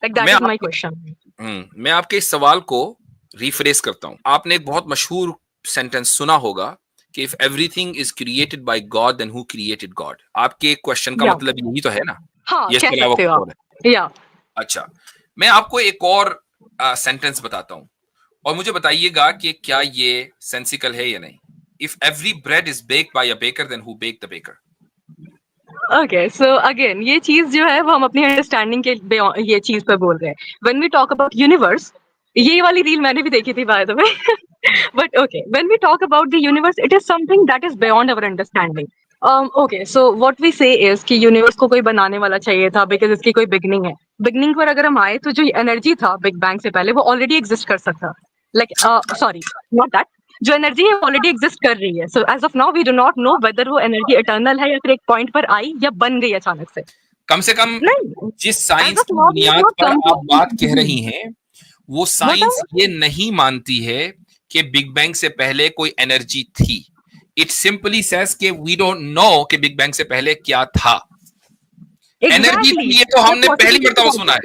Like that मैं is my आपके question. मैं आपके इस सवाल को रिफ्रेस करता हूं। आपने एक बहुत मशहूर सेंटेंस सुना होगा कि if everything is created by God then who created God. आपके क्वेश्चन का Yeah. मतलब यही तो है ना? हाँ, ये इसके कह अलावा सकते हो कुछ आप. और है? Yeah. अच्छा, मैं आपको एक और सेंटेंस बताता हूं और मुझे बताइएगा कि क्या ये सेंसिकल है या नहीं। If every bread is baked by a baker then who baked the baker? Okay, so again, ये चीज जो है वो हम अपनी अंडरस्टैंडिंग के ये चीज पे बोल रहे हैं. When we talk about universe, ये वाली रील मैंने भी देखी थी by the way. But okay, when we talk about the universe, it is something that is beyond our understanding. Okay, so what we say is कि universe को कोई बनाने वाला चाहिए था बिकॉज इसकी कोई बिगनिंग है. बिगनिंग पर अगर हम आए तो जो एनर्जी था बिग बैंग से पहले वो ऑलरेडी एग्जिस्ट कर सकता. Like sorry, not that. जो एनर्जी है ऑलरेडी एग्जिस्ट कर रही है. So as of now we do not know whether वो एनर्जी इटर्नल है या फिर एक पॉइंट पर आई या बन गई अचानक से कम नहीं. जिस एज साइंस ऑफ की नाउ वी हैव बुनियाद नॉट पर कम आप बात कह टू रही हैं वो व्हाट साइंस ये नहीं मानती है कि बिग बैंग से पहले कोई एनर्जी थी. इट सिंपली सेज कि वी डोंट नो कि बिग बैंग से पहले क्या था. एनर्जी थी ये तो हमने पहली मर्तबा सुना है.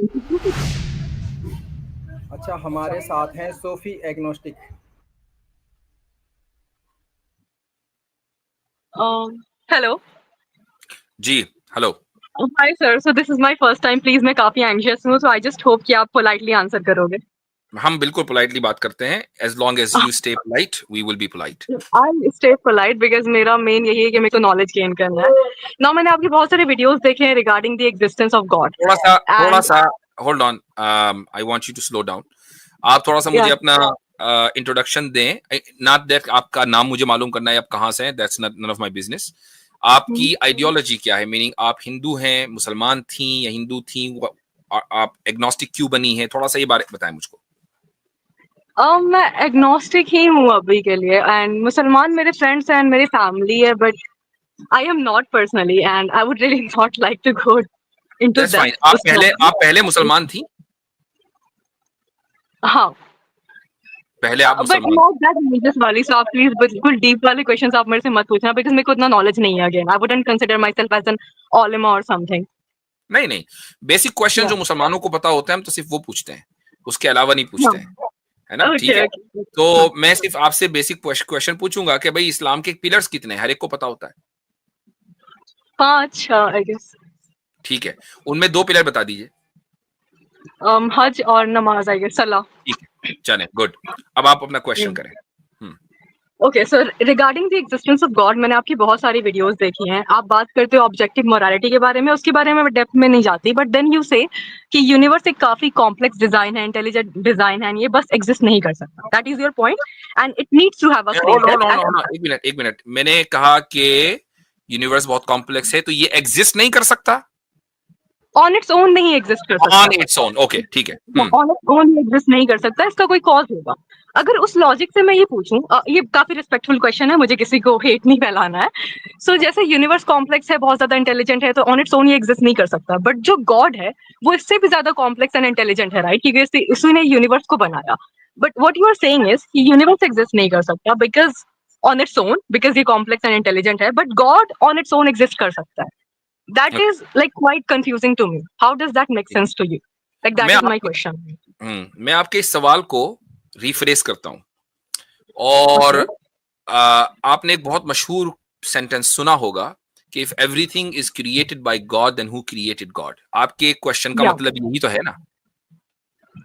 अच्छा, हमारे साथ हैं सोफी एग्नोस्टिक. हेलो. जी hello. Hi sir. So this is my first time. Please मैं काफी एंग्शियस हूँ. सो आई जस्ट होप कि आप पोलाइटली आंसर करोगे. हम बिल्कुल पोलाइटली बात करते हैं. As long as you stay polite we will be polite. I stay polite because मेरा मेन यही है कि मेरे को नॉलेज गेन करना है. नाउ मैंने आपके बहुत सारे वीडियोस देखे हैं regarding the existence of God. थोड़ा सा hold on. I want you to slow down. आप थोड़ा सा मुझे अपना इंट्रोडक्शन दें. नॉट दैट आपका नाम मुझे मालूम करना है आप कहाँ से हैं. That's none of my business. आपकी आइडियोलॉजी क्या है? मीनिंग आप हिंदू हैं, मुसलमान थी या हिंदू थी? आप एग्नोस्टिक क्यों बनी है? थोड़ा सा ये बारे बताएं मुझको. मैं एग्नोस्टिक ही हूँ अभी के लिए. एंड मुसलमान मेरे फ्रेंड्स एंड मेरी फैमिली है. But I am not personally and I would really not like to go into that's fine. That. आप पहले मुसलमान थी? हाँ. पहले आप बट मुसलमान. नॉट दैट रिलीजियस वाली. सो आप प्लीज बिल्कुल डीप वाले क्वेश्चंस आप मेरे से मत पूछना बिकॉज मेरे को इतना नॉलेज नहीं है. Again I wouldn't consider myself as an उलेमा और समथिंग. नहीं, बेसिक क्वेश्चन जो मुसलमानों को पता होता है हम तो सिर्फ वो पूछते हैं, उसके अलावा नहीं पूछते हैं, है ना? ठीक है. तो मैं सिर्फ आपसे बेसिक क्वेश्चन पूछूंगा कि भाई इस्लाम के पिलर्स कितने हैं? हर एक को पता होता है. 5 आई गेस. ठीक है, उनमें 2 पिलर बता दीजिए. हज और नमाज आई गेस. सलाह. ठीक है, चलें, गुड. अब आप अपना क्वेश्चन करें. Okay sir. Regarding the existence of God मैंने आपकी बहुत सारी वीडियोस देखी हैं. आप बात करते हो ऑब्जेक्टिव मोरालिटी के बारे में. उसके बारे में मैं डेप्थ में नहीं जाती. बट देन यू से कि यूनिवर्स एक काफी कॉम्प्लेक्स डिजाइन है, इंटेलिजेंट डिजाइन है. ये बस एग्जिस्ट नहीं कर सकता. That is your point and it needs to have a creator. एक मिनट. मैंने कहा कि यूनिवर्स बहुत कॉम्प्लेक्स है तो ये एग्जिस्ट नहीं कर सकता. ऑन इट्स ओन नहीं एग्जिस्ट कर सकता. On its own. ओके, ठीक है. ऑन इट्स ओन एग्जिस्ट नहीं कर सकता. इसका कोई कॉज होगा. अगर उस लॉजिक से मैं ये पूछूं, ये काफी रिस्पेक्टफुल क्वेश्चन है, मुझे किसी को हेट नहीं फैलाना है. सो जैसे यूनिवर्स कॉम्प्लेक्स है, बहुत ज्यादा इंटेलिजेंट है, तो ऑन इट्स ओन ये एग्जिस्ट नहीं कर सकता. बट जो गॉड है वो इससे भी ज्यादा कॉम्प्लेक्स एंड इंटेलिजेंट है, राइट? क्योंकि उसी ने यूनिवर्स को बनाया. But what you are saying is कि यूनिवर्स एग्जिस्ट नहीं कर सकता because on its own, because ये कॉम्प्लेक्स एंड इंटेलिजेंट है. But God on its own exist कर सकता है. That is like quite confusing to me. How does that make sense to you? Like that is my question. मैं आपके इस सवाल को रिफ्रेस करता हूं और आपने एक बहुत मशहूर सेंटेंस सुना होगा कि if everything is created by God then who created God. आपके क्वेश्चन का मतलब यही तो है ना?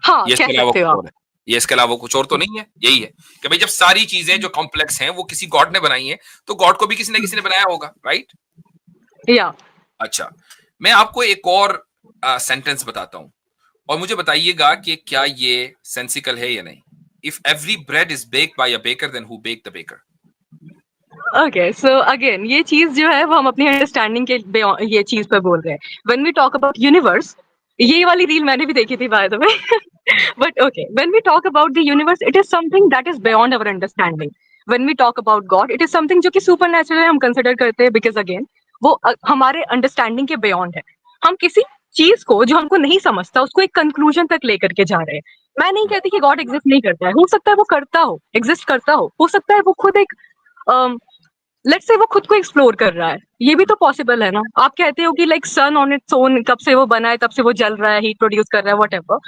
हाँ, ये इसके अलावा कुछ और है? ये इसके अलावा कुछ और तो नहीं है? यही है कि भाई जब सारी चीजें जो कॉम्प्लेक्स हैं वो किसी गॉड ने बनाई हैं तो गॉड को भी किसी ने बनाया होगा, राइट? या. अच्छा, मैं आपको एक और सेंटेंस बताता हूं और मुझे बताइएगा कि क्या ये सेंसिकल है या नहीं. If every bread is baked by a baker then who baked the baker? Okay. So again ये चीज जो है वो हम अपनी अंडरस्टैंडिंग के ये चीज पे बोल रहे हैं. When we talk about universe, ये वाली रील मैंने भी देखी थी by the way. But okay, when we talk about the universe it is something that is beyond our understanding. When we talk about God it is something जो कि super natural हम consider करते हैं because again वो हमारे understanding के beyond है. हम किसी चीज को जो हमको नहीं समझता उसको एक कंक्लूजन तक लेकर के जा रहे हैं. मैं नहीं कहती कि गॉड एग्जिस्ट नहीं करता है. हो सकता है वो करता हो, एग्जिस्ट करता हो सकता है वो खुद एक लेट्स से वो खुद को एक्सप्लोर कर रहा है, ये भी तो पॉसिबल है ना। आप कहते हो कि like sun on its own कब से वो बना है तब से वो जल रहा है, हीट प्रोड्यूस कर रहा है, व्हाटएवर।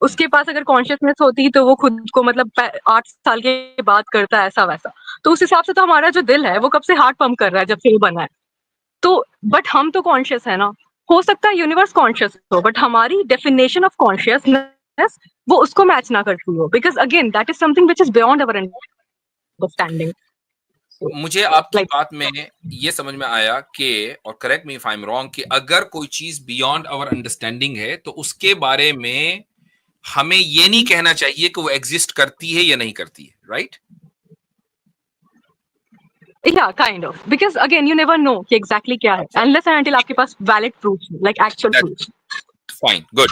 उसके पास अगर कॉन्शियसनेस होती तो वो खुद को मतलब 8 साल के बाद करता है ऐसा वैसा। तो उस हिसाब से तो हमारा जो दिल है वो कब से हार्ट पंप कर रहा है जब से वो बना है। तो बट हम तो कॉन्शियस है ना। हो सकता है यूनिवर्स कॉन्शियस हो बट हमारी डेफिनेशन ऑफ कॉन्शियसनेस वो उसको मैच ना करती हो, because again that is something which is beyond our understanding. मुझे आपकी लाइक बात में ये समझ में आया कि, और correct me if I am wrong, कि अगर कोई चीज बियॉन्ड आवर अंडरस्टैंडिंग है तो उसके बारे में हमें ये नहीं कहना चाहिए कि वो एग्जिस्ट करती है या नहीं करती है, right? yeah, kind of, because again you never know कि exactly क्या है unless and until आपके पास valid proof like actual That- proof। Fine, good.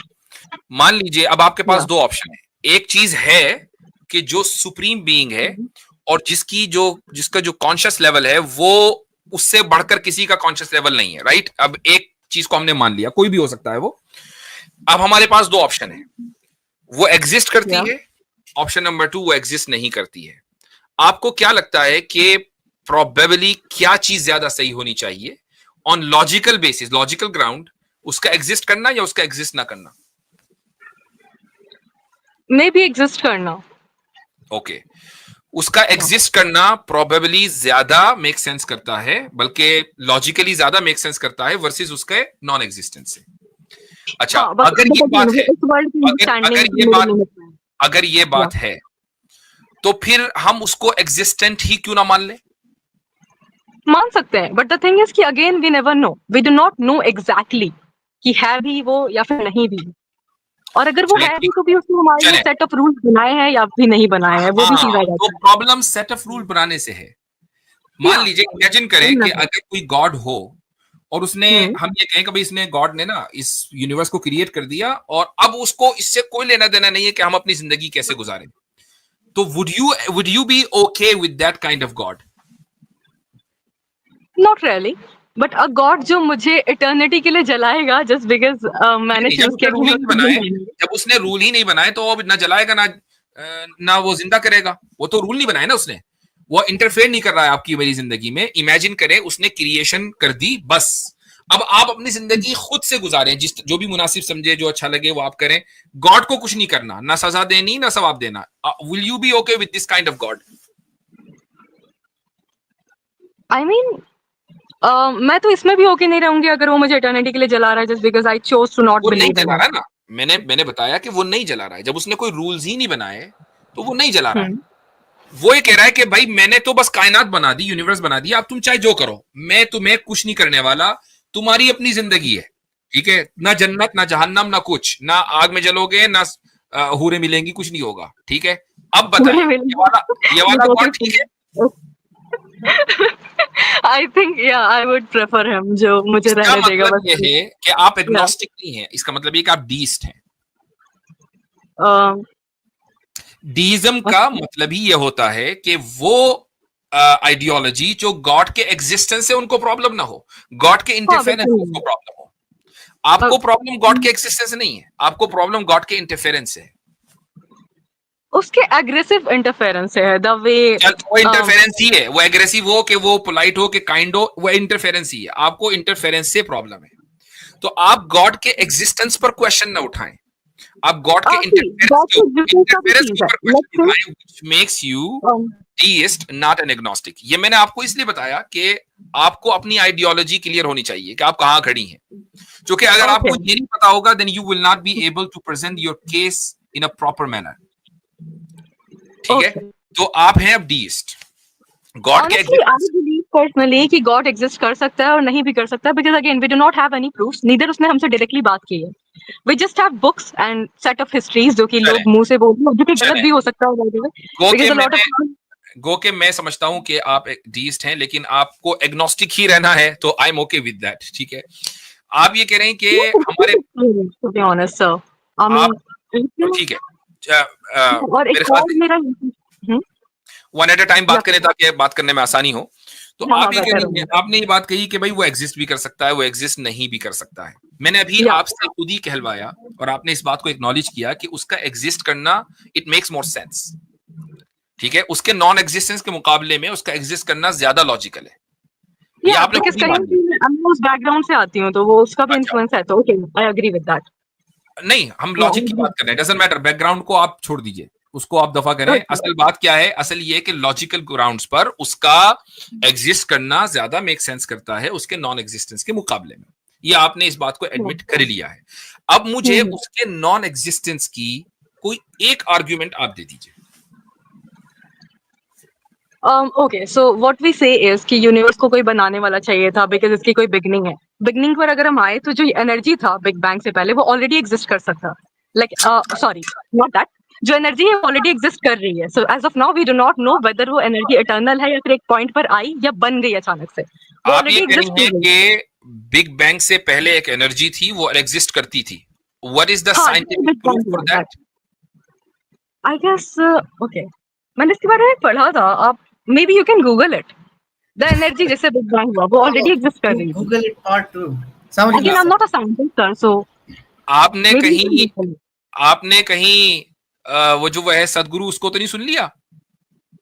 मान लीजिए अब आपके पास Yeah. दो ऑप्शन है। एक चीज है कि जो सुप्रीम बीइंग है और जिसका जो कॉन्शियस लेवल है वो उससे बढ़कर किसी का कॉन्शियस लेवल नहीं है, राइट? अब एक चीज को हमने मान लिया, कोई भी हो सकता है वो। अब हमारे पास दो ऑप्शन है, वो एग्जिस्ट करती Yeah. है, ऑप्शन नंबर 2 वो एग्जिस्ट नहीं करती है। आपको क्या लगता है कि प्रोबेबली क्या चीज ज्यादा सही होनी चाहिए on logical basis, logical ground, उसका एग्जिस्ट करना या उसका एग्जिस्ट ना करना? मे भी एग्जिस्ट करना। ओके, उसका एग्जिस्ट करना प्रोबेबली ज्यादा मेक सेंस करता है, बल्कि लॉजिकली ज्यादा मेक सेंस करता है वर्सेस उसके नॉन एग्जिस्टेंस से। अच्छा, हाँ, but अगर ये बात है, इस वर्ल्ड की अगर understanding अगर ये बात है तो फिर हम उसको एग्जिस्टेंट ही क्यों ना मान ले? मान सकते हैं बट द थिंग इज कि again we never know, we do not know exactly कि है भी वो या फिर नहीं भी। और अगर वो चलें, है भी तो भी उसने हमारे लिए चलें। सेट ऑफ रूल्स बनाए हैं या भी नहीं बनाए हैं, वो भी चीज आ हाँ, जाती तो प्रॉब्लम सेट ऑफ रूल बनाने से है। मान Yeah. लीजिए, इमेजिन करें कि अगर कोई गॉड हो और उसने, हम ये कहें कि भाई इसने, गॉड ने ना इस यूनिवर्स को क्रिएट कर दिया और अब उसको इससे कोई लेना देना नहीं है कि हम अपनी जिंदगी कैसे गुजारें, तो would you be okay with that kind of God? Not really, but a God जो मुझे इटर्निटी के लिए जलाएगा जस्ट बिकॉज मैंने जब चूज उसने रूल ही नहीं बनाए, किया। जब उसने रूल ही नहीं बनाए तो वो ना जलाएगा ना वो जिंदा करेगा। वो तो रूल नहीं बनाए ना उसने, वो इंटरफेयर नहीं कर रहा है आपकी मेरी जिंदगी में। इमेजिन करें उसने क्रिएशन कर दी बस, अब आप अपनी जिंदगी खुद से गुजारें, जिस जो भी मुनासिब समझे, जो अच्छा लगे वो आप करें। गॉड को कुछ नहीं करना, ना सजा देनी ना सवाब देना। Will you be okay with this kind of God? I mean मैं तो इसमें भी ओके नहीं रहूंगी अगर वो मुझे इटर्निटी के लिए जला रहा है just because I chose to not वो नहीं बिलीव इन जला रहा ना, मैंने बताया कि वो नहीं जला रहा है। जब उसने कोई रूल्स ही नहीं बनाए तो वो नहीं जला रहा है। वो ये कह रहा है कि भाई मैंने तो बस कायनात बना दी, यूनिवर्स बना दिया, अब तुम चाहे जो करो, मैं तुम्हें कुछ नहीं करने वाला, तुम्हारी अपनी जिंदगी है, ठीक है? ना जन्नत ना जहन्नम ना कुछ, ना आग में जलोगे ना हूरें मिलेंगी, कुछ नहीं होगा, ठीक है? अब बताएं, ये वाला गॉड ठीक है? आई थिंक या आई वुड प्रेफर हिम, जो मुझे इसका रहने देगा मतलब बस। ये है कि आप एग्नोस्टिक नहीं है, इसका मतलब ये कि आप डीइस्ट हैं। डीइज्म का मतलब ही ये होता है कि वो आइडियोलॉजी जो गॉड के एग्जिस्टेंस से उनको प्रॉब्लम ना हो, गॉड के इंटरफेरेंस से उसको प्रॉब्लम हो। आपको प्रॉब्लम गॉड के एग्जिस्टेंस से नहीं है, आपको प्रॉब्लम गॉड के इंटरफेरेंस से है। उसके एग्रेसिव इंटरफेरेंस है द वे। वो इंटरफेरेंस ही है, वो एग्रेसिव हो कि वो पोलाइट हो कि काइंड हो, वो इंटरफेरेंस ही है। आपको इंटरफेरेंस से प्रॉब्लम है, तो आप गॉड के एग्जिस्टेंस पर क्वेश्चन ना उठाएं, आप गॉड के इंटरफेरेंस के ऊपर क्वेश्चन उठाएं, which makes you deist not an agnostic। ये मैंने आपको इसलिए बताया कि आपको अपनी आइडियोलॉजी क्लियर होनी चाहिए कि आप कहां खड़ी हैं, क्योंकि अगर आपको ये नहीं पता होगा then you will not be able to present your case in a proper manner, ठीक है? तो आप हैं अब deist। गॉड के पर्सनली कि गॉड एग्जिस्ट कर सकता है और नहीं भी कर सकता, because again we do not have any proofs, neither उसने हमसे डायरेक्टली बात की है। We just have books and set of histories जो कि लोग मुंह से बोलते हैं, जो कि गलत भी हो सकता है by the way, because a lot of go के मैं समझता हूं कि आप एक डीइस्ट हैं, लेकिन आपको एग्नोस्टिक ही रहना है, तो I am okay with that, ठीक है? आप ये कह रहे हैं कि हमारे, to be honest sir, I mean ठीक है, और मेरे एक ख्याल और से मेरा वन एट अ टाइम बात करें ताकि बात करने में आसानी हो। तो हाँ, आप ये कह रही हैं, आपने ये बात कही कि भाई वो एग्जिस्ट भी कर सकता है, वो एग्जिस्ट नहीं भी कर सकता है। मैंने अभी आपसे खुद ही कहलवाया और आपने इस बात को एक्नॉलेज किया कि उसका एग्जिस्ट करना इट मेक्स मोर सेंस, ठीक है? उसके नॉन एग्जिस्टेंस के मुकाबले में उसका एग्जिस्ट करना ज्यादा लॉजिकल है। ये या आपने बिकॉज खुद ही कहीं मान ना लिया। कहीं मैं उस बैकग्राउंड से आती हूँ तो वो उसका भी अच्छा, इन्फ्लुएंस है, तो okay I agree with that. नहीं हम लॉजिक की बात कर रहे हैं, डजंट मैटर, बैकग्राउंड को आप छोड़ दीजिए, उसको आप दफा करें। ओके। असल बात क्या है, असल ये है कि लॉजिकल ग्राउंड्स पर उसका एग्जिस्ट करना ज्यादा मेक सेंस करता है उसके नॉन एग्जिस्टेंस के मुकाबले में। ये आपने इस बात को एडमिट कर लिया है। अब मुझे उसके नॉन एग्जिस्टेंस की कोई एक आर्ग्यूमेंट आप दे दीजिए। ओके, सो व्हाट वी से इज कि यूनिवर्स को कोई बनाने वाला चाहिए था बिकॉज इसकी कोई बिगनिंग है। बिगनिंग पर अगर हम आए तो जो एनर्जी था बिग बैंग से पहले वो ऑलरेडी एग्जिस्ट कर सकता, लाइक सॉरी नॉट दैट, जो एनर्जी है ऑलरेडी एग्जिस्ट कर रही है। So as of now we do not know whether वो एनर्जी इटर्नल है या फिर एक पॉइंट पर आई या बन गई अचानक से, वो आप ये ऑलरेडी कह एग्जिस्ट रही कर हैं रही है। कि बिग बैंग से पहले एक एनर्जी थी, वो एग्जिस्ट करती थी। व्हाट इज द हाँ, जैसे scientific big proof bang for हुआ that? That, I guess okay, मैंने इसके बारे में पढ़ा था, आप may be you can Google it. The energy जैसे बिग बैंग हुआ वो ऑलरेडी एग्जिस्ट कर रही थी। Google it part 2. Somebody again I am listen. Not a scientist sir, so आपने मे बी यू कहीं कैन, आपने कहीं वो जो वह है सदगुरु, उसको तो नहीं सुन लिया?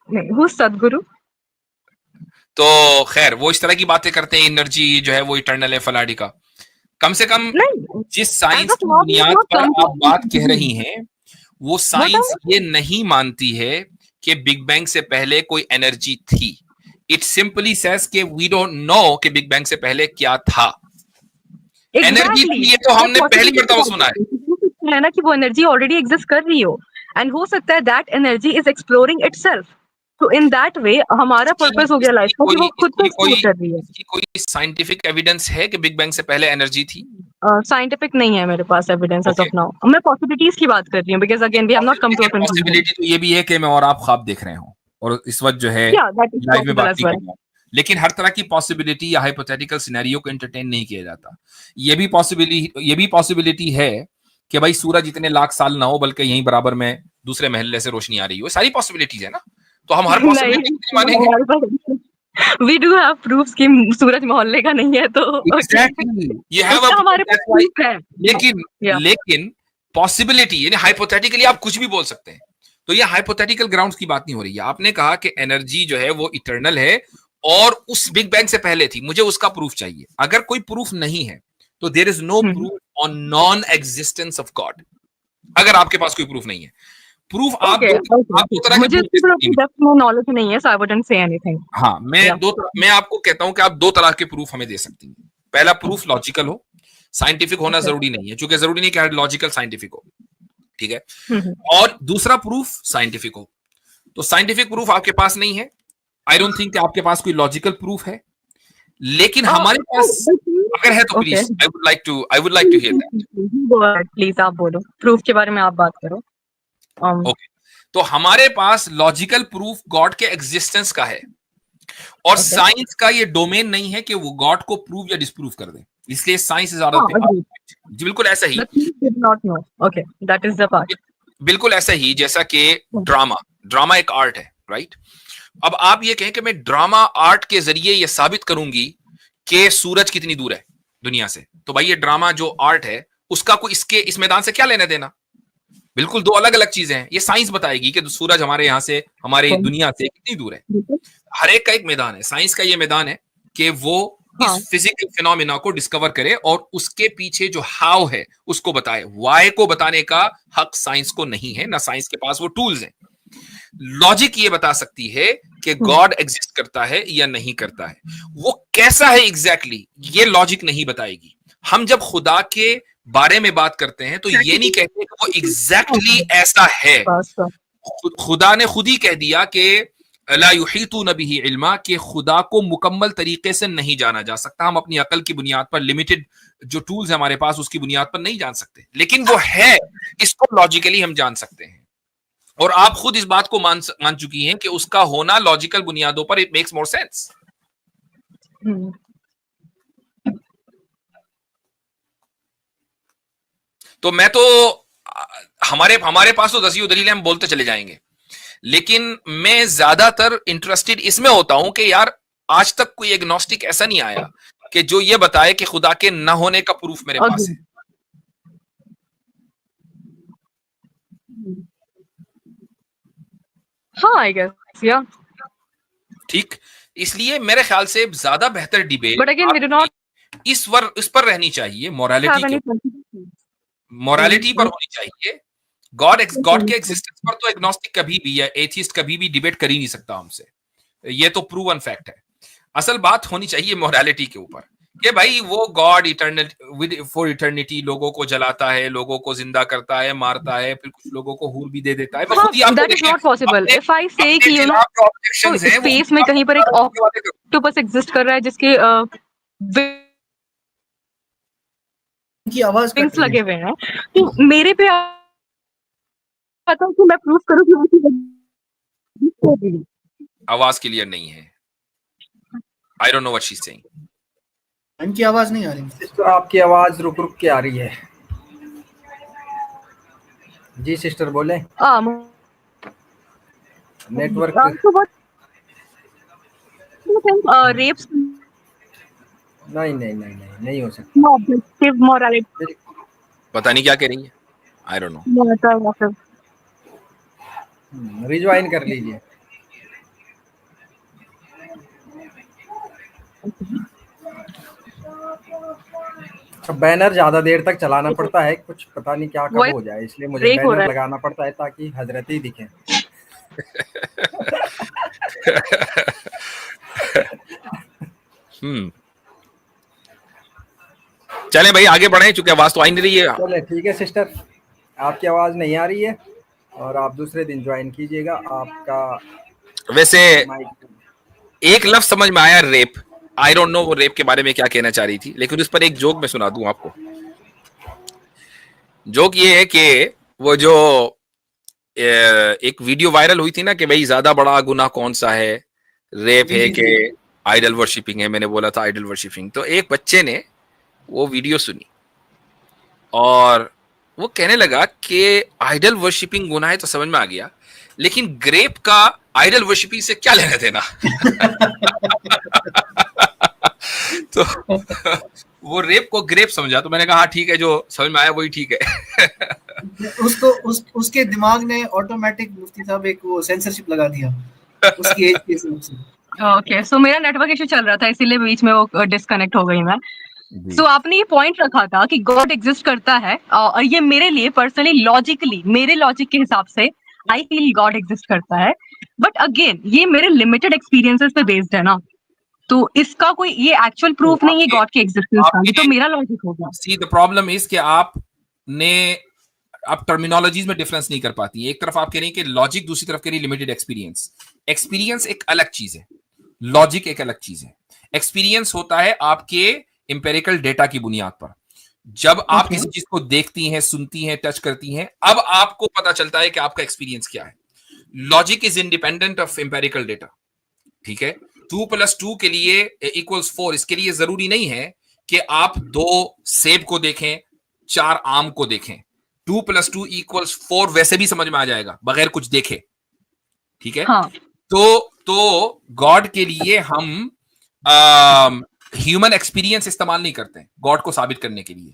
नहीं हु सदगुरु। तो खैर वो इस तरह की बातें करते हैं, एनर्जी जो है वो इटर्नल है फलाडी का। कम से कम नहीं, जिस एज साइंस ऑफ की नाउ वी हैव बुनियाद नॉट पर कम आप बात कह टू रही हैं, वो व्हाट साइंस ये नहीं मानती है कि बिग बैंग से पहले कोई एनर्जी थी। इट सिंपली सेज कि वी डोंट नो कि बिग बैंग से पहले क्या था। एनर्जी एग्जैक्टली थी, ये तो हमने पहली मर्तबा सुना है। हो सकता है ना कि वो एनर्जी ऑलरेडी एग्जिस्ट कर रही हो, एंड हो सकता है that energy is exploring itself. तो इन दैट वे हमारा इसकी पर्पस हो गया लाइफ इसकी का कि वो कोई खुद को इसकी एक्सप्लोर कोई कर रही है। इसकी कोई साइंटिफिक एविडेंस है कि बिग बैंग से पहले एनर्जी थी? साइंटिफिक नहीं है मेरे पास evidence as okay, of now. मैं पॉसिबिलिटीज की बात कर रही हूँ because again we have not come to a लेकिन कंक्लूजन। पॉसिबिलिटी तो ये भी है कि मैं और आप ख्वाब देख रहे हो और इस वक्त जो है या दैट इज लाइव में पॉसिबल बात एज नहीं कर वेल। रहा हूं। लेकिन हर तरह की पॉसिबिलिटी या हाइपोथेटिकल सिनेरियो को एंटरटेन नहीं किया जाता। ये भी पॉसिबिलिटी है कि भाई सूरज इतने लाख साल ना हो बल्कि यहीं बराबर में दूसरे महल्ले से रोशनी आ रही हो। सारी पॉसिबिलिटीज है ना, तो हम हर पॉसिबिलिटी नहीं, नहीं मानेंगे। हमारे पास वी डू हैव प्रूफ्स कि सूरज मोहल्ले का नहीं है, तो ओके एग्जैक्टली, यू हैव उसका हमारे पास प्रूफ है। लेकिन या लेकिन पॉसिबिलिटी यानी हाइपोथेटिकली आप कुछ भी बोल सकते हैं। तो ये हाइपोथेटिकल ग्राउंड्स की बात नहीं हो रही है। आपने कहा कि एनर्जी जो है वो इटर्नल है और उस बिग बैंग से पहले थी, मुझे उसका प्रूफ चाहिए। अगर कोई प्रूफ नहीं है तो there is no proof on non existence of God. अगर आपके पास कोई प्रूफ नहीं है, प्रूफ ओके आप दो तरह के मुझे प्रूफ दे इसकी थोड़ा सकती हैं। डेप्थ में नॉलेज नहीं है, सो आई वुडंट से एनीथिंग। हाँ, या मैं आपको कहता हूं कि आप दो तरह के प्रूफ हमें दे सकती हैं। पहला प्रूफ लॉजिकल हो, साइंटिफिक होना जरूरी नहीं है, क्योंकि जरूरी नहीं कि लॉजिकल साइंटिफिक हो, ठीक है। और दूसरा प्रूफ साइंटिफिक हो। तो साइंटिफिक प्रूफ आपके पास नहीं है, आई डोंट थिंक कि आपके पास कोई लॉजिकल प्रूफ है, लेकिन हमारे पास अगर है तो okay please I would like to hear that. Please आप बोलो, प्रूफ के बारे में आप बात करो। ओके, तो हमारे पास लॉजिकल प्रूफ गॉड के एग्जिस्टेंस का है, और Okay. साइंस का ये डोमेन नहीं है कि वो गॉड को प्रूव या डिस्प्रूव कर दे, इसलिए साइंस इज हाँ, agreed. जी बिल्कुल ऐसा ही। The thief did not know. Okay, that is the part. बिल्कुल ऐसा ही जैसा कि ड्रामा एक आर्ट है, राइट। अब आप ये कहें कि मैं ड्रामा आर्ट के जरिए ये साबित करूंगी कि सूरज कितनी दूर है दुनिया से, तो भाई ये ड्रामा जो आर्ट है उसका कोई इस मैदान से क्या लेना देना? बिल्कुल दो अलग अलग चीजें हैं। ये साइंस बताएगी कि सूरज हमारे यहां से, हमारी दुनिया से कितनी दूर है। हर एक का एक मैदान है। साइंस का ये मैदान है कि वो इस फिजिकल फिनोमिना को डिस्कवर करे और उसके पीछे जो हाउ है उसको बताए। वाई को बताने का हक साइंस को नहीं है, ना साइंस के पास वो टूल्स हैं। लॉजिक ये बता सकती है कि गॉड एग्जिस्ट करता है या नहीं करता है। वो कैसा है एग्जैक्टली ये लॉजिक नहीं बताएगी। हम जब खुदा के बारे में बात करते हैं तो ये नहीं कहते कि वो एग्जैक्टली ऐसा है। खुदा ने खुद ही कह दिया कि ला युहीतून बिही इल्मा, कि खुदा को मुकम्मल तरीके से नहीं जाना जा सकता। हम अपनी अकल की बुनियाद पर, लिमिटेड जो टूल्स है हमारे पास, उसकी बुनियाद पर नहीं जान सकते, लेकिन वो है, इसको लॉजिकली हम जान सकते हैं। और आप खुद इस बात को मान चुकी हैं कि उसका होना लॉजिकल बुनियादों पर इट मेक्स मोर सेंस। तो मैं तो हमारे पास तो दसियों दलीलें हम बोलते चले जाएंगे, लेकिन मैं ज्यादातर इंटरेस्टेड इसमें होता हूं कि यार आज तक कोई एग्नोस्टिक ऐसा नहीं आया कि जो ये बताए कि खुदा के न होने का प्रूफ मेरे पास है। हाँ, आई गेस या ठीक, इसलिए मेरे ख्याल से ज्यादा बेहतर debate But again, we do not इस पर रहनी चाहिए, have any consequences. मोरालिटी पर Mm. होनी चाहिए। गॉड के एग्जिस्टेंस पर तो एग्नोस्टिक कभी भी या एथियस्ट कभी भी डिबेट कर ही नहीं सकता हमसे, ये तो प्रूवन फैक्ट है। असल बात होनी चाहिए मोरालिटी के ऊपर कि भाई वो God eternal with for eternity लोगों को जलाता है, लोगों को जिंदा करता है, मारता है, फिर कुछ लोगों को हूर भी दे देता है। मैं खुद ही आपको That is not possible. If I say कि you know ऑब्जेक्शंस हैं, वो स्पेस में कहीं पर एक ऑक्टोपस एग्जिस्ट कर रहा है जिसके इनकी आवाज कट विंग्स रही लगे है। हुए हैं, तो मेरे पे आता है कि मैं प्रूफ करूं कि वो चीज आवाज क्लियर नहीं है। I don't know what she is saying. इनकी आवाज नहीं आ रही। तो आपकी आवाज रुक रुक के आ रही है। जी सिस्टर बोले, नेटवर्क रेप्स नहीं हो सकता। ऑब्जेक्टिव मोरालिटी पता नहीं क्या कह रही है, आई डोंट नो। रिज्वाइन कर लीजिए। बैनर ज्यादा देर तक चलाना पड़ता है, कुछ पता नहीं क्या कब हो जाए, इसलिए मुझे break हो रहा बैनर है। लगाना पड़ता है ताकि हजरत ही दिखे। चलें भाई आगे बढ़े, चूंकि आवाज तो आ नहीं रही है। चले ठीक है सिस्टर, आपकी आवाज नहीं आ रही है और आप दूसरे दिन ज्वाइन कीजिएगा। आपका वैसे माइक एक लफ्ज समझ में आया, रेप। आई डोंट नो वो रेप के बारे में क्या कहना चाह रही थी, लेकिन उस पर एक जोक मैं सुना दूं आपको। जोक ये है कि वो जो एक वीडियो वायरल हुई थी ना कि भाई ज्यादा बड़ा गुनाह कौन सा है, रेप है कि आइडल वर्शिपिंग है। मैंने बोला था आइडल वर्शिपिंग। तो एक बच्चे ने वो वीडियो सुनी और वो कहने लगा कि आइडल वर्शिपिंग गुनाह है तो समझ में आ गया, लेकिन ग्रेप का आइडल वर्शिपिंग से क्या लेना देना। तो वो रेप को ग्रेप समझा, तो मैंने कहा हाँ ठीक है, जो समझ में आया वही ठीक है। उसके दिमाग ने ऑटोमेटिक मुफ्ती साहब एक वो सेंसरशिप लगा दिया उसकी एज के हिसाब से। ओके, सो मेरा नेटवर्क इशू चल रहा था इसीलिए बीच में वो डिस्कनेक्ट हो गई मैं। सो आपने ये पॉइंट रखा था कि गॉड एग्जिस्ट करता है और ये मेरे लिए पर्सनली लॉजिकली, मेरे लॉजिक के हिसाब से आई फील गॉड एग्जिस्ट करता है। बट अगेन ये मेरे लिमिटेड एक्सपीरियंसेस पे बेस्ड है ना, तो इसका कोई ये एक्चुअल प्रूफ नहीं है गॉड के एग्जिस्टेंस का, ये तो मेरा लॉजिक हो गया। सी द प्रॉब्लम इज कि आप टर्मिनोलॉजीज में डिफरेंस नहीं कर पाती। एक तरफ आप कह रही हैं कि लॉजिक, दूसरी तरफ कह रही लिमिटेड एक्सपीरियंस। एक्सपीरियंस एक अलग चीज है, लॉजिक एक अलग चीज है। एक्सपीरियंस होता है आपके एम्पेरिकल डेटा की बुनियाद पर। जब आप किसी चीज को देखती हैं, सुनती हैं, टच करती हैं, अब आपको पता चलता है कि आपका एक्सपीरियंस क्या है। Logic is independent of empirical data. ठीक है, 2+2 के लिए इक्वल्स 4, इसके लिए जरूरी नहीं है कि आप 2 सेब को देखें, 4 आम को देखें। 2+2 = 4 वैसे भी समझ में आ जाएगा बगैर कुछ देखे। ठीक है, हाँ। तो गॉड के लिए हम ह्यूमन एक्सपीरियंस इस्तेमाल नहीं करते हैं गॉड को साबित करने के लिए,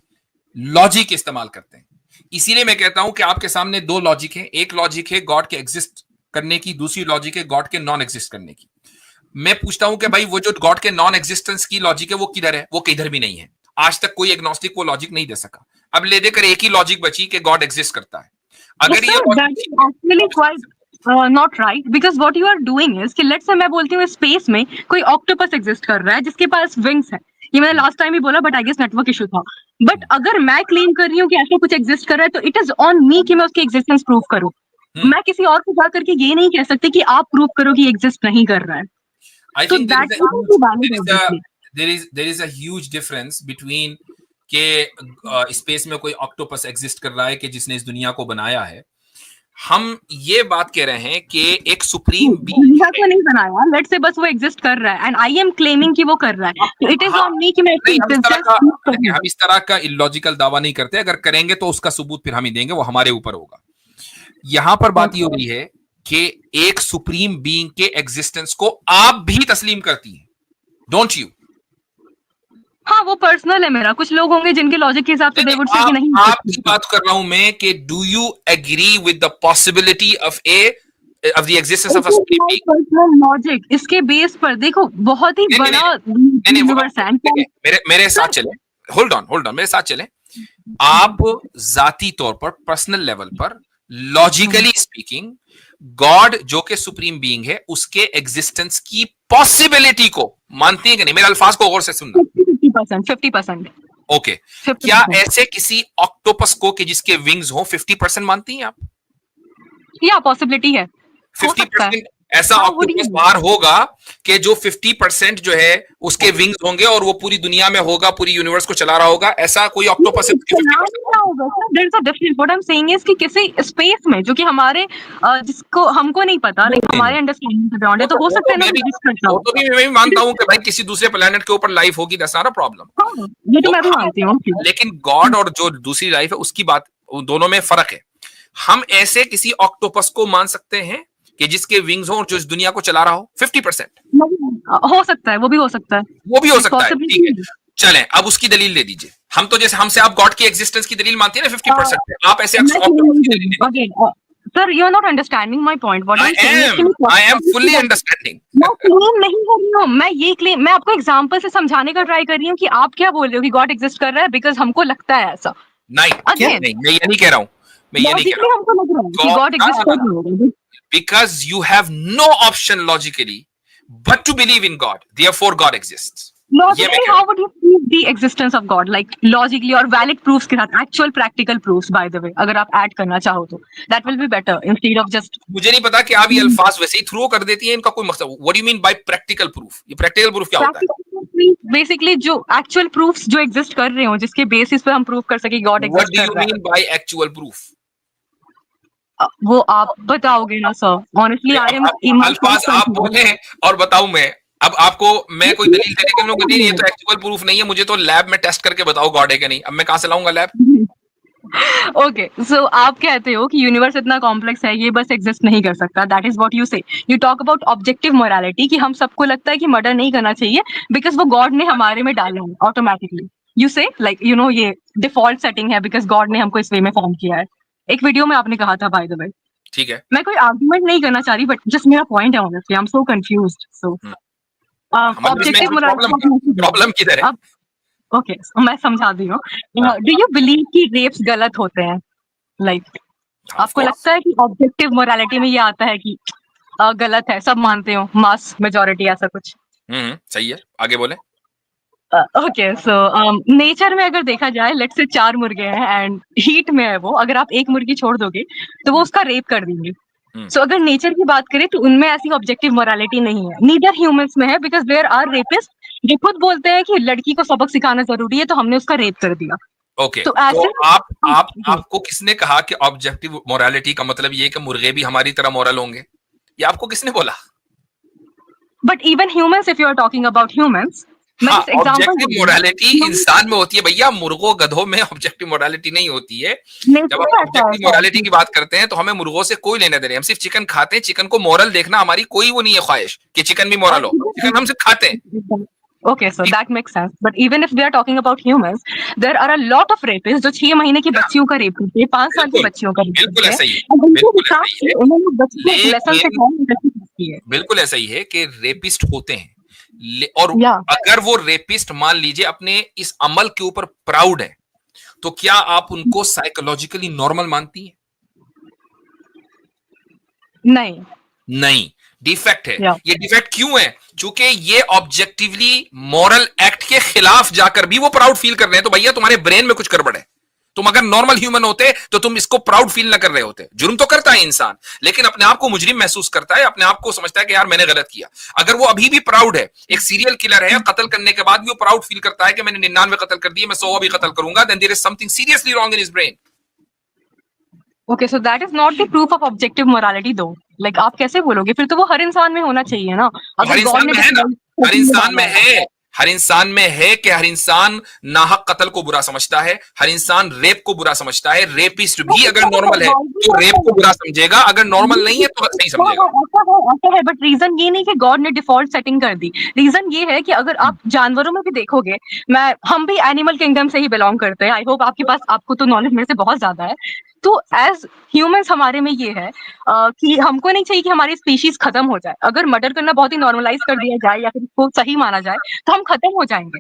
लॉजिक इस्तेमाल करते हैं। इसीलिए मैं कहता हूं कि आपके सामने 2 लॉजिक है। एक लॉजिक है गॉड के एग्जिस्ट करने की, दूसरी लॉजिक है गॉड के नॉन एग्जिस्ट करने की। मैं पूछता हूं कि भाई वो जो गॉड के नॉन एग्जिस्टेंस की लॉजिक है वो किधर है? वो किधर भी नहीं है। आज तक कोई एग्नोस्टिक वो लॉजिक नहीं दे सका। अब ले देकर एक ही लॉजिक बची कि गॉड एग्जिस्ट करता है। अगर ये not right, because what you are doing is कि लेट्स से मैं बोलती हूँ स्पेस में कोई ऑक्टोपस एग्जिस्ट कर रहा है जिसके पास विंग्स है। ये मैंने लास्ट टाइम ही बोला, but I guess network issue था। बट अगर मैं क्लेम कर रही हूँ कि ऐसा कुछ एग्जिस्ट कर रहा है तो इट इज ऑन मी कि मैं उसकी एग्जिस्टेंस प्रूव करूँ। मैं किसी और को जाकर के ये नहीं कह सकती कि आप प्रूव करो कि एग्जिस्ट नहीं कर रहा है। I think there is a huge difference between के स्पेस में कोई ऑक्टोपस एग्जिस्ट कर रहा है कि जिसने इस दुनिया को बनाया है। हम ये बात कह रहे हैं कि एक सुप्रीम बीइंग को नहीं बनाया, लेट्स से बस वो एग्जिस्ट कर रहा है एंड आई एम क्लेमिंग कि वो कर रहा है। इट इज ऑन मी कि मैं हम इस तरह का इलॉजिकल दावा नहीं करते। अगर करेंगे तो उसका सबूत फिर हम ही देंगे, वो हमारे ऊपर होगा। यहां पर बात ये हो रही है कि एक सुप्रीम बीइंग के एग्जिस्टेंस को आप भी तस्लीम करती हैं, डोंट यू? हाँ, वो पर्सनल है मेरा। कुछ लोग होंगे जिनके लॉजिक के हिसाब से दे वुड से कि नहीं। आपकी बात कर रहा हूं मैं कि do you agree with the possibility of a of the existence of a supreme being? Personal logic इसके बेस पर देखो बहुत ही बड़ा यूनिवर्स है। मेरे साथ चले, होल्ड ऑन मेरे साथ चले। आप जाती तौर पर, पर्सनल लेवल पर, लॉजिकली स्पीकिंग, गॉड जो कि सुप्रीम बीइंग है उसके एग्जिस्टेंस की पॉसिबिलिटी को मानती हैं कि नहीं? मेरे अल्फाज को गौर से सुनना। 50%। ओके, क्या ऐसे किसी ऑक्टोपस को कि जिसके विंग्स हो 50% मानती हैं आप? या पॉसिबिलिटी है, हो सकता है। 50% ऐसा ऑक्टोपस बाहर होगा कि जो 50% जो है उसके विंग्स होंगे और वो पूरी दुनिया में होगा, पूरी यूनिवर्स को चला रहा होगा, ऐसा कोई ऑक्टोपस है? 50% कि किसी स्पेस में जो कि हमारे जिसको हमको नहीं पता, लेकिन हमारे अंडरस्टैंडिंग से बियॉन्ड है, तो हो सकता है ना। मैं भी मानता हूं कि भाई किसी दूसरे प्लेनेट के ऊपर लाइफ होगी, दैट्स नॉट अ प्रॉब्लम। ये तो मैं भी मानती हूँ, लेकिन गॉड और जो दूसरी लाइफ है उसकी बात, दोनों में फर्क है। हम ऐसे किसी ऑक्टोपस को मान सकते हैं कि जिसके विंग्स हो और जो इस दुनिया को चला रहा हो? 50% हो सकता है, वो भी हो सकता है, वो भी हो सकता है, ठीक है। चलें, अब उसकी दलील दे दीजिए। हम तो जैसे हमसे आप गॉड की एग्जिस्टेंस की दलील मानती है ना 50%, आप ऐसे sir you are not understanding my point. What I am fully understanding. मैं क्लेम नहीं कर रही हूँ, मैं आपको एग्जांपल से समझाने का ट्राई कर रही हूँ कि आप क्या बोल रहे हो कि गॉड एग्जिस्ट कर रहा है बिकॉज हमको लगता है ऐसा। नहीं, मैं ये नहीं कह रहा हूँ, हमको लग रहा है कि गॉड एग्जिस्ट कर रहा है because you have no option logically but to believe in God, therefore God exists. Logically, how would you prove the existence of God? Like logically और valid proofs के साथ, actual practical proofs by the way, अगर आप add करना चाहो तो that will be better instead of just। मुझे नहीं पता कि आप ये अल्फाज वैसे ही थ्रो कर देती हैं, इनका कोई मकसद। What do you mean by practical proof? ये practical proof क्या होता है? Basically जो actual proofs जो exist कर रहे हो, जिसके basis पे हम prove कर सके God exist कर रहा है। What do you mean by actual proof? वो आप बताओगे ना सर। ऑनेस्टली आई एम अल्फाज आप बोले और बताऊं मैं। अब आपको मैं कोई दलील देने के लोग ये तो एक्चुअल प्रूफ नहीं है, मुझे तो लैब में टेस्ट करके बताओ गॉड है कि नहीं। अब मैं कहां से लाऊंगा लैब? ओके, सो आप कहते हो कि यूनिवर्स इतना कॉम्प्लेक्स है, ये बस एग्जिस्ट नहीं कर सकता। दैट इज व्हाट यू से। You talk about objective morality कि हम सबको लगता है कि मर्डर नहीं करना चाहिए बिकॉज वो गॉड ने हमारे में डाला है ऑटोमेटिकली। यू से लाइक यू नो ये डिफॉल्ट सेटिंग है बिकॉज गॉड ने हमको इस वे में फॉर्म किया है। एक वीडियो में आपने कहा था बाय द वे। ठीक है, मैं कोई आर्गुमेंट नहीं करना चाह रही बट जस्ट मेरा पॉइंट है honestly. I am so confused. So objective morality problem किधर है? ओके, मैं समझा दी हूँ। डू यू बिलीव कि रेप्स गलत होते हैं? लाइक आपको लगता है कि ऑब्जेक्टिव मोरालिटी में ये आता है कि गलत है, सब मानते हो, मास मेजॉरिटी ऐसा कुछ? सही है, आगे बोले। ओके, सो नेचर में अगर देखा जाए, लेट्स से 4 मुर्गे हैं एंड हीट में है वो, अगर आप एक मुर्गी छोड़ दोगे तो वो उसका रेप कर देंगे। सो अगर नेचर की बात करें तो उनमें ऐसी ऑब्जेक्टिव मोरालिटी नहीं है। नीदर ह्यूमंस में है बिकॉज देयर आर रेपिस्ट जो खुद बोलते हैं कि लड़की को सबक सिखाना जरूरी है तो हमने उसका रेप कर दिया। ओके, तो आपको किसने कहा कि ऑब्जेक्टिव मोरालिटी का मतलब ये कि मुर्गे भी हमारी तरह मोरल होंगे? ये आपको किसने बोला? But even humans, if you are talking about humans, objective morality इंसान में होती है भैया, मुर्गों गधों में ऑब्जेक्टिव मोरालिटी नहीं होती है। जब हम ऑब्जेक्टिव मोरालिटी की बात करते हैं तो हमें मुर्गों से कोई लेना देना, हम सिर्फ चिकन खाते हैं। चिकन को मोरल देखना हमारी कोई वो नहीं है ख्वाहिश कि चिकन भी मोरल हो, चिकन हम सिर्फ खाते हैं। Okay, so that makes sense. But even if we are talking about humans, there are a lot of rapists जो 6 महीने की बच्चियों का रेप करते हैं, 5 साल की बच्चियों का रेप करते हैं। बिल्कुल ऐसा ही है, बिल्कुल ऐसा ही है कि रेपिस्ट होते हैं। और अगर वो रेपिस्ट मान लीजिए अपने इस अमल के ऊपर प्राउड है तो क्या आप उनको साइकोलॉजिकली नॉर्मल मानती हैं? नहीं, डिफेक्ट है। ये डिफेक्ट क्यों है? क्योंकि ये ऑब्जेक्टिवली मॉरल एक्ट के खिलाफ जाकर भी वो प्राउड फील कर रहे हैं। तो भैया तुम्हारे ब्रेन में कुछ गड़बड़ है। तुम अगर नॉर्मल ह्यूमन होते तो तुम इसको प्राउड फील ना कर रहे होते। जुर्म तो करता है इंसान, लेकिन अपने आप को मुजरिम महसूस करता है, अपने आप को समझता है कि यार मैंने गलत किया। अगर वो अभी भी प्राउड है, एक सीरियल किलर है, कत्ल करने के बाद भी वो प्राउड फील करता है कि मैंने 99 कत्ल कर दिए, मैं 100 भी कत्ल करूंगा, then there is something seriously wrong in his brain. Okay, so that is not the proof of objective morality though. Like आप कैसे बोलोगे? फिर तो वो हर इंसान में होना चाहिए ना। हर इंसान में है ना, हर इंसान में है, हर इंसान में है कि हर इंसान नाहक कत्ल को बुरा समझता है, हर इंसान रेप को बुरा समझता है। रेपिस्ट भी अगर नॉर्मल है तो रेप को बुरा समझेगा, अगर नॉर्मल नहीं है तो सही समझेगा। ऐसा है, बट रीजन ये नहीं कि गॉड ने डिफॉल्ट सेटिंग कर दी। रीजन ये है कि अगर आप जानवरों में भी देखोगे, हम भी एनिमल किंगडम से ही बिलोंग करते हैं। आई होप आपको तो नॉलेज मेरे से बहुत ज्यादा है। तो एज ह्यूमंस हमारे में ये है कि हमको नहीं चाहिए कि हमारी स्पीशीज खत्म हो जाए। अगर मर्डर करना बहुत ही नॉर्मलाइज कर दिया जाए या फिर इसको सही माना जाए तो हम खत्म हो जाएंगे।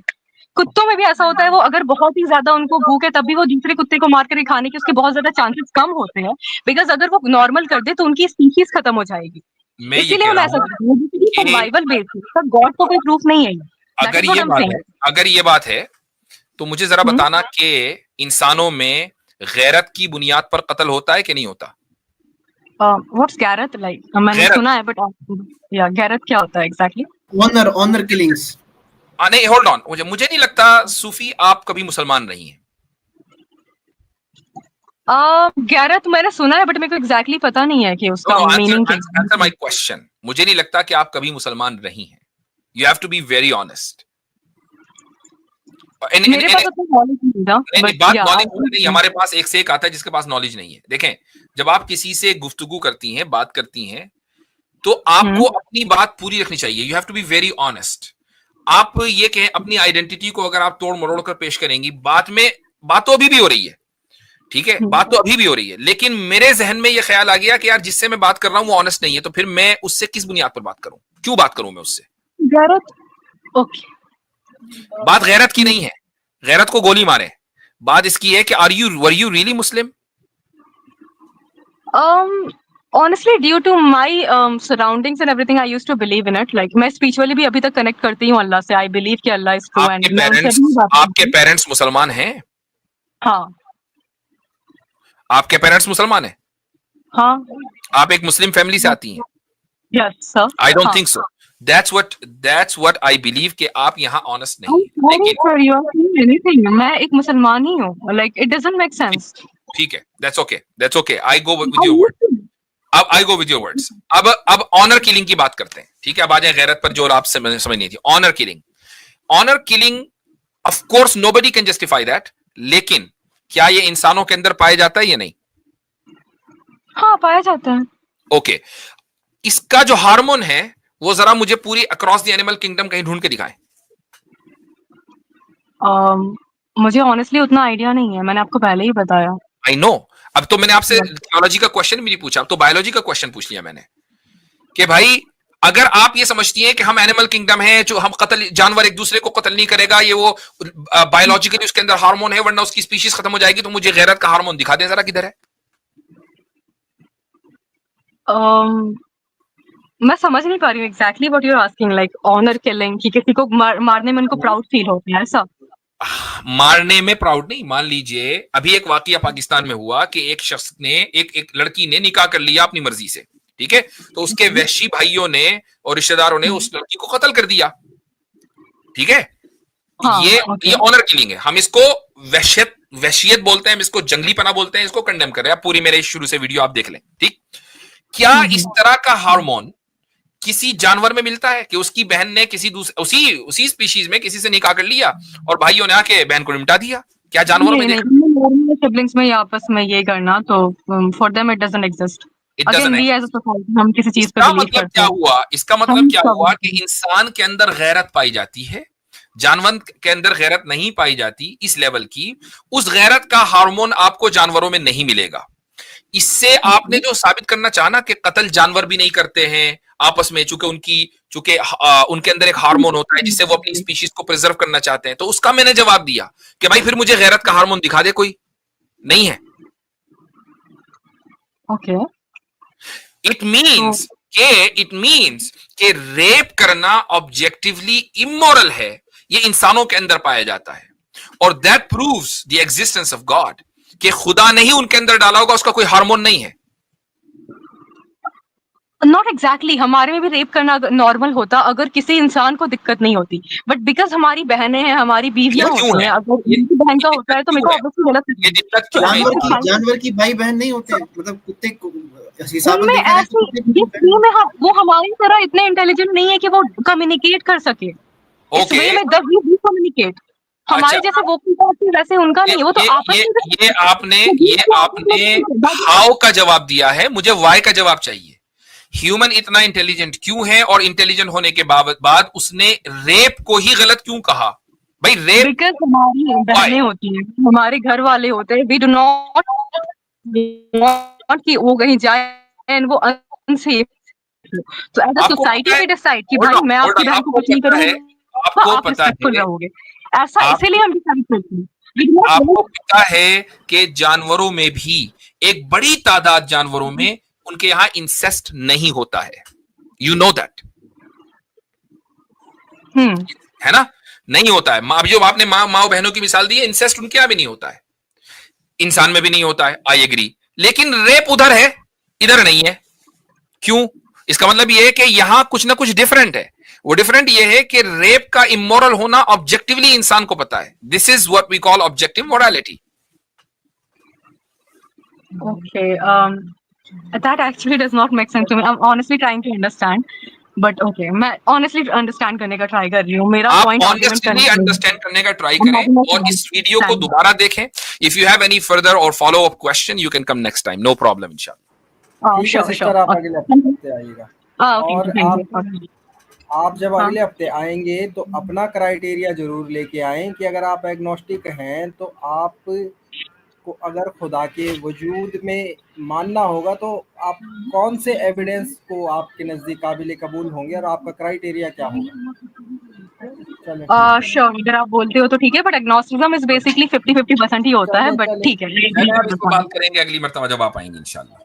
कुत्तों में भी ऐसा होता है, वो अगर बहुत ही ज्यादा उनको भूख है तब भी वो दूसरे कुत्ते को मार कर खाने के उसके बहुत ज्यादा चांसेस कम होते हैं, बिकॉज अगर वो नॉर्मल कर दे तो उनकी स्पीशीज खत्म हो जाएगी। मैं ये इसीलिए कह हम रहा ऐसा हूं करते हैं, सर्वाइवल बेसिस पर गॉड को कोई प्रूफ नहीं है। अगर ये बात है तो मुझे जरा बताना कि इंसानों में गैरत की बुनियाद पर कत्ल होता है कि नहीं होता? व्हाट्स गैरत लाइक? मैंने सुना है, बट या गैरत क्या होता है एग्जैक्टली? Honour killings. नहीं, होल्ड ऑन, मुझे नहीं लगता सूफी आप कभी मुसलमान नहीं है। गैरत मैंने सुना है, बट मेरे को एग्जैक्टली पता नहीं है कि उसका मीनिंग क्या है। Answer my question. मुझे नहीं लगता कि आप कभी मुसलमान नहीं हैं। You have to be very honest. मेरे पास उतना नॉलेज नहीं था। बात नॉलेज नहीं, हमारे पास एक से एक आता है जिसके पास नॉलेज नहीं है। देखें, जब आप किसी से गुफ्तगू करती हैं, बात करती हैं, तो आपको अपनी बात पूरी रखनी चाहिए। You have to be very honest. आप ये कहें अपनी आइडेंटिटी को अगर आप तोड़ मरोड़ कर पेश करेंगी, बात तो अभी भी हो रही है, ठीक है, बात तो अभी भी हो रही है, लेकिन मेरे जहन में ये ख्याल आ गया कि यार जिससे मैं बात कर रहा हूं वो ऑनेस्ट नहीं है, तो फिर मैं उससे किस बुनियाद पर बात करूं? क्यों बात करूं मैं उससे? गैरत, ओके, बात गैरत की नहीं है, गैरत को गोली मारे। बात इसकी है कि were you really Muslim? Honestly, due to my surroundings and everything, I used to believe in it. Like मैं spiritually भी अभी तक connect करती हूँ अल्लाह से. I believe कि अल्लाह is true and आपके पेरेंट्स मुसलमान हैं? हाँ. आपके पेरेंट्स मुसलमान हैं? हाँ. आप एक मुस्लिम फैमिली से आती हैं? Yes, sir. I don't think so. That's what I believe कि आप यहाँ honest नहीं हैं. लेकिन you are saying anything. मैं एक मुसलमान ही हूँ. Like it doesn't make sense. ठीक है, that's okay. I go with your word. अब I go with your words. अब ऑनर किलिंग की बात करते हैं, ठीक है? अब आ जाए गैरत पर जो आप समझ नहीं थी। Honour killing, of course nobody can justify that. लेकिन क्या ये इंसानों के अंदर पाया जाता है या नहीं? हाँ, पाया जाता है। ओके, इसका जो हार्मोन है वो जरा मुझे पूरी अक्रॉस द एनिमल किंगडम कहीं ढूंढ के दिखाएं। मुझे ऑनेस्टली उतना आइडिया नहीं है, मैंने आपको पहले ही बताया। I know. अब तो मैंने आपसे थियोलॉजी का क्वेश्चन भी नहीं पूछा, अब तो बायोलॉजी का क्वेश्चन पूछ लिया मैंने कि भाई अगर आप ये समझती हैं कि हम एनिमल किंगडम है, जो हम कत्ल, जानवर एक दूसरे को कत्ल नहीं करेगा, ये वो बायोलॉजिकली उसके अंदर हार्मोन है वरना उसकी स्पीशीज खत्म हो जाएगी, तो मुझे गैरत का हार्मोन दिखा दें जरा, किधर है? मैं समझ नहीं पा रही हूँ exactly what you are asking, like honour killing कि किसी को मारने में उनको प्राउड फील होता है, ऐसा? मारने में प्राउड नहीं। मान लीजिए अभी एक वाकया पाकिस्तान में हुआ कि एक शख्स ने, एक लड़की ने निकाह कर लिया अपनी मर्जी से, ठीक है, तो उसके वहशी भाइयों ने और रिश्तेदारों ने उस लड़की को कत्ल कर दिया, ठीक है? हाँ, ये ऑनर किलिंग है। हम इसको वहशियत बोलते हैं, हम इसको जंगलीपना बोलते हैं, इसको कंडेम कर रहे हैं। पूरी मेरे शुरू से वीडियो आप देख लें, ठीक? क्या इस तरह का हार्मोन किसी जानवर में मिलता है कि उसकी बहन ने किसी उसी स्पीशीज में किसी से निकाह कर लिया और भाइयों ने आके बहन को निपटा दिया? क्या जानवरों में सिबलिंग्स में या आपस में ये करना, तो for them it doesn't exist. Again we as a society हम किसी चीज पे बिलीव करते हैं। इसका मतलब क्या हुआ कि इंसान के अंदर गैरत पाई जाती है, जानवर के अंदर गैरत नहीं पाई जाती इस लेवल की। उस गैरत का हार्मोन आपको जानवरों में नहीं मिलेगा। इससे आपने जो साबित करना चाहा कि कत्ल जानवर भी नहीं करते हैं आपस में, चूंकि उनके अंदर एक हार्मोन होता है जिससे वो अपनी स्पीशीज को प्रिजर्व करना चाहते हैं, तो उसका मैंने जवाब दिया कि भाई फिर मुझे गैरत का हार्मोन दिखा दे, कोई नहीं है। ओके, इट मीन्स कि रेप करना ऑब्जेक्टिवली इमोरल है, ये इंसानों के अंदर पाया जाता है, और that proves the existence of God, कि खुदा ने ही उनके अंदर डाला होगा, उसका कोई हार्मोन नहीं है। नॉट एग्जैक्टली, हमारे में भी रेप करना नॉर्मल होता अगर किसी इंसान को दिक्कत नहीं होती, बट बिकॉज हमारी बहनें हैं, हमारी बीवियां होती हैं, अगर किसी बहन का होता है तो मेरे को ऑब्वियसली गलत। जानवर की भाई बहन नहीं होते, मतलब कुत्ते को वो हमारी तरह इतने इंटेलिजेंट नहीं है कि वो कम्युनिकेट कर सके। इस वे में द वी कम्युनिकेट, हमारे जैसे वोकल वैसे उनका नहीं, वो तो आपस में ये आपने हाउ का जवाब दिया है, मुझे वाई का जवाब चाहिए। ह्यूमन इतना इंटेलिजेंट क्यों है और इंटेलिजेंट होने के बाद उसने रेप को ही गलत क्यों कहा? भाई रेप बिकॉज हमारी बहनें होती हैं, हमारे घर वाले होते हैं, वी डू नॉट कि वो कहीं जाए एंड वो अनसेफ। तो as a society we decide कि भाई मैं आपकी बहन को कुछ नहीं करूंगी, आपको आप पता है, रहोगे, ऐसा इसीलिए हम डिसाइड करते हैं। आपको पता है कि जानवरों में भी एक बड़ी तादाद जानवरों में उनके यहाँ इंसेस्ट नहीं होता है, यू नो दैट, है ना, नहीं होता है। अब जो आपने माँ बहनों की मिसाल दी है, इंसेस्ट उनके यहाँ भी नहीं होता है, इंसान में भी नहीं होता है, आई एग्री, लेकिन रेप उधर है इधर नहीं है, क्यों? इसका मतलब ये है कि यहां कुछ ना कुछ डिफरेंट है। वो डिफरेंट ये है कि रेप का इमोरल होना ऑब्जेक्टिवली इंसान को पता है, this is what we call objective morality. Okay, that actually does not make sense to me. I'm honestly trying to understand, but okay, मैं honestly understand करने का try कर रही हूँ। मेरा आप point honestly understand करने का ट्राई करें और इस वीडियो को दोबारा देखें। If you have any further or follow up question, you can come next time, no problem इंशाल्लाह। ठीक है सिस्टर, आप अगले हफ्ते आइएगा। और आप जब अगले हफ्ते आएंगे तो अपना क्राइटेरिया जरूर लेके आएं कि अगर आप एग्नोस्टिक हैं तो आप को अगर खुदा के वजूद में मानना होगा तो आप कौन से एविडेंस को आपके नजदीक काबिल कबूल होंगे और आपका क्राइटेरिया क्या होगा? श्योर, अगर आप बोलते हो तो ठीक है, बट एग्नोस्टिसिज्म इज बेसिकली 50-50% ही होता है, बट ठीक है, इसको बात करेंगे अगली मर्तबा जब आप आएंगे इंशाल्लाह।